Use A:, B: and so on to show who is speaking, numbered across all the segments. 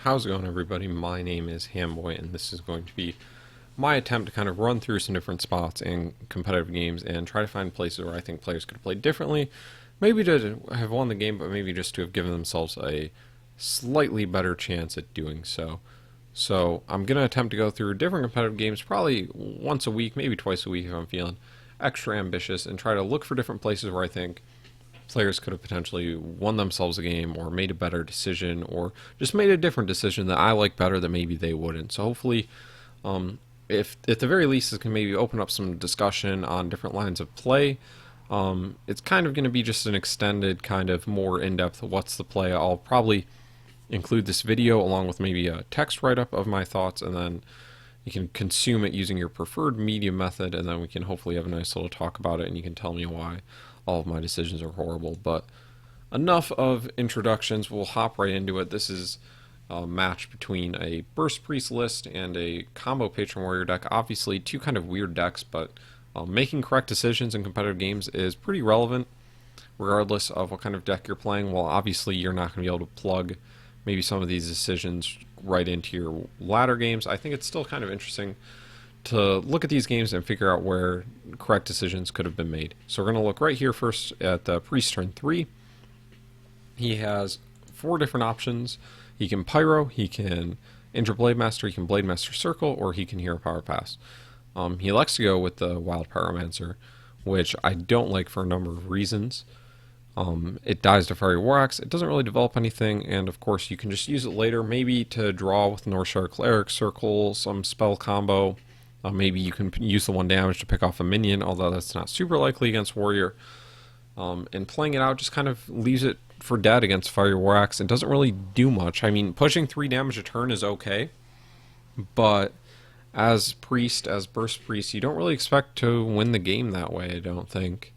A: How's it going, everybody? My name is Hamboy, and this is going to be my attempt to kind of run through some different spots in competitive games and try to find places where I think players could have played differently. Maybe to have won the game, but maybe just to have given themselves a slightly better chance at doing so. So I'm going to attempt to go through different competitive games probably once a week, maybe twice a week if I'm feeling extra ambitious, and try to look for different places where I think players could have potentially won themselves a game or made a better decision or just made a different decision that I like better that maybe they wouldn't. So hopefully, if at the very least, this can maybe open up some discussion on different lines of play. It's kind of going to be just an extended, kind of more in-depth what's the play. I'll probably include this video along with maybe a text write-up of my thoughts, and then you can consume it using your preferred media method, and then we can hopefully have a nice little talk about it, and you can tell me why all of my decisions are horrible. But enough of introductions. We'll hop right into it. This is a match between a Burst Priest list and a combo Patron Warrior deck. Obviously, two kind of weird decks, but making correct decisions in competitive games is pretty relevant, regardless of what kind of deck you're playing. Well, obviously, you're not going to be able to plug maybe some of these decisions right into your latter games. I think it's still kind of interesting to look at these games and figure out where correct decisions could have been made. So we're going to look right here first at the Priest turn 3. He has 4 different options. He can Pyro, he can Injure Blade Master, he can Blade Master Circle, or he can Hero Power Pass. He elects to go with the Wild Pyromancer, which I don't like for a number of reasons. It dies to Fiery War Axe, it doesn't really develop anything, and of course you can just use it later, maybe to draw with Northshire Cleric, Circle, some spell combo. Maybe you can use the 1 damage to pick off a minion, although that's not super likely against Warrior. And playing it out just kind of leaves it for dead against Fiery War Axe. It doesn't really do much. I mean, pushing 3 damage a turn is okay, but as Priest, as Burst Priest, you don't really expect to win the game that way, I don't think.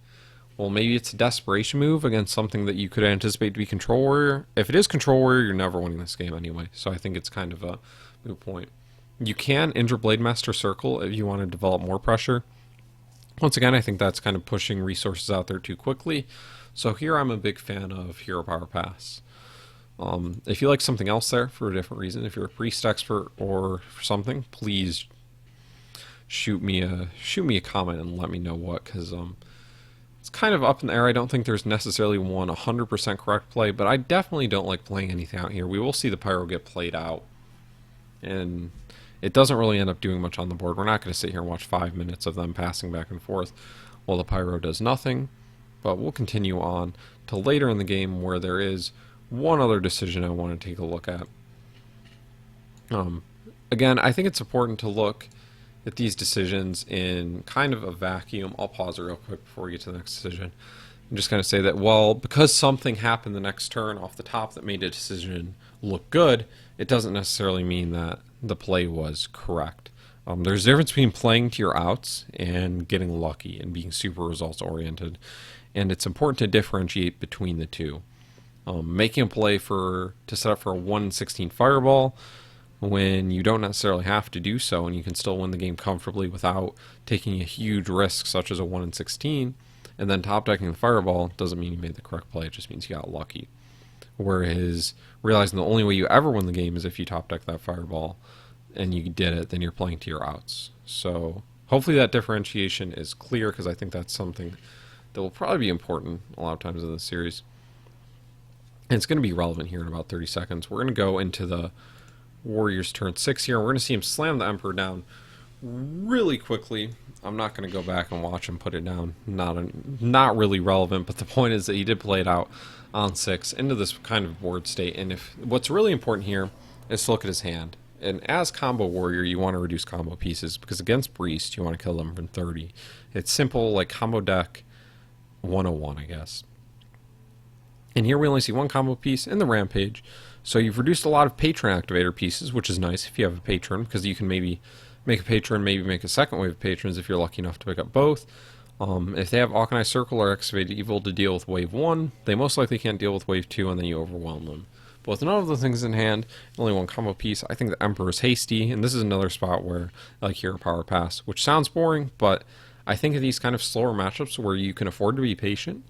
A: Well, maybe it's a desperation move against something that you could anticipate to be Control Warrior. If it is Control Warrior, you're never winning this game anyway, so I think it's kind of a moot point. You can Injure Blade Master Circle if you want to develop more pressure. Once again, I think that's kind of pushing resources out there too quickly. So here I'm a big fan of Hero Power Pass. If you like something else there for a different reason, if you're a Priest expert or something, please shoot me a comment and let me know what, because it's kind of up in the air. I don't think there's necessarily one 100% correct play, but I definitely don't like playing anything out here. We will see the Pyro get played out, and it doesn't really end up doing much on the board. We're not going to sit here and watch 5 minutes of them passing back and forth while the Pyro does nothing. But we'll continue on to later in the game where there is one other decision I want to take a look at. Again, I think it's important to look at these decisions in kind of a vacuum. I'll pause it real quick before we get to the next decision. And just kind of say that, well, because something happened the next turn off the top that made a decision look good, it doesn't necessarily mean that the play was correct. There's a difference between playing to your outs and getting lucky and being super results oriented, and it's important to differentiate between the two. Making a play to set up for a 1-16 fireball when you don't necessarily have to do so and you can still win the game comfortably without taking a huge risk such as a 1-16, and then top decking the fireball doesn't mean you made the correct play, it just means you got lucky. Whereas realizing the only way you ever win the game is if you top deck that fireball and you did it, then you're playing to your outs. So hopefully that differentiation is clear, because I think that's something that will probably be important a lot of times in this series. And it's going to be relevant here in about 30 seconds. We're going to go into the Warriors turn 6 here, and we're going to see him slam the Emperor down really quickly. I'm not going to go back and watch him put it down. Not really relevant, but the point is that he did play it out on 6 into this kind of board state. And what's really important here is to look at his hand. And as combo warrior, you want to reduce combo pieces, because against Priest, you want to kill them from 30. It's simple, like combo deck 101, I guess. And here we only see one combo piece in the Rampage. So you've reduced a lot of Patron activator pieces, which is nice if you have a Patron, because you can maybe make a Patron, maybe make a second wave of Patrons if you're lucky enough to pick up both. If they have Auchenized Circle or Excavated Evil to deal with wave 1, they most likely can't deal with wave 2, and then you overwhelm them. But with none of the things in hand, only one combo piece, I think the Emperor is hasty, and this is another spot where I like Hero Power Pass, which sounds boring, but I think of these kind of slower matchups where you can afford to be patient.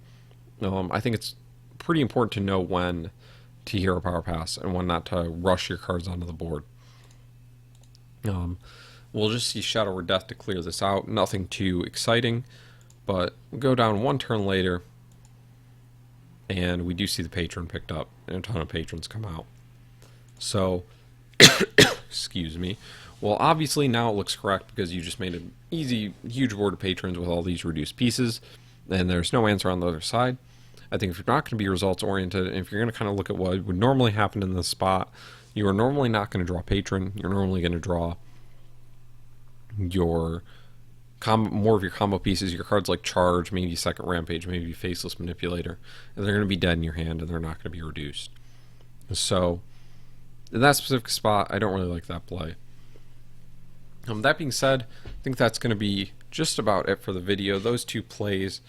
A: I think it's pretty important to know when to hero power pass and when not to rush your cards onto the board. We'll just see Shadow Word: Death to clear this out. Nothing too exciting, but we'll go down one turn later, and we do see the patron picked up, and a ton of patrons come out. So, excuse me. Well, obviously now it looks correct because you just made an easy, huge board of patrons with all these reduced pieces, and there's no answer on the other side. I think if you're not going to be results oriented, and if you're going to kind of look at what would normally happen in this spot, you are normally not going to draw patron. You're normally going to draw your more of your combo pieces, your cards like Charge, maybe Second Rampage, maybe Faceless Manipulator, and they're going to be dead in your hand, and they're not going to be reduced. So, in that specific spot, I don't really like that play. That being said, I think that's going to be just about it for the video. Those two plays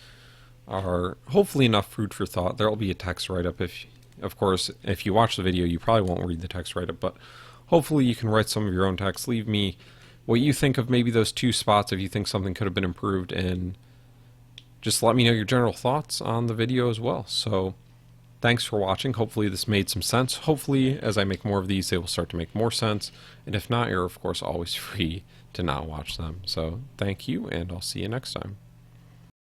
A: are hopefully enough food for thought. There will be a text write-up. Of course, if you watch the video, you probably won't read the text write-up, but hopefully you can write some of your own text. Leave me what you think of maybe those two spots, if you think something could have been improved, and just let me know your general thoughts on the video as well. So, thanks for watching. Hopefully this made some sense. Hopefully, as I make more of these, they will start to make more sense. And if not, you're, of course, always free to not watch them. So, thank you, and I'll see you next time.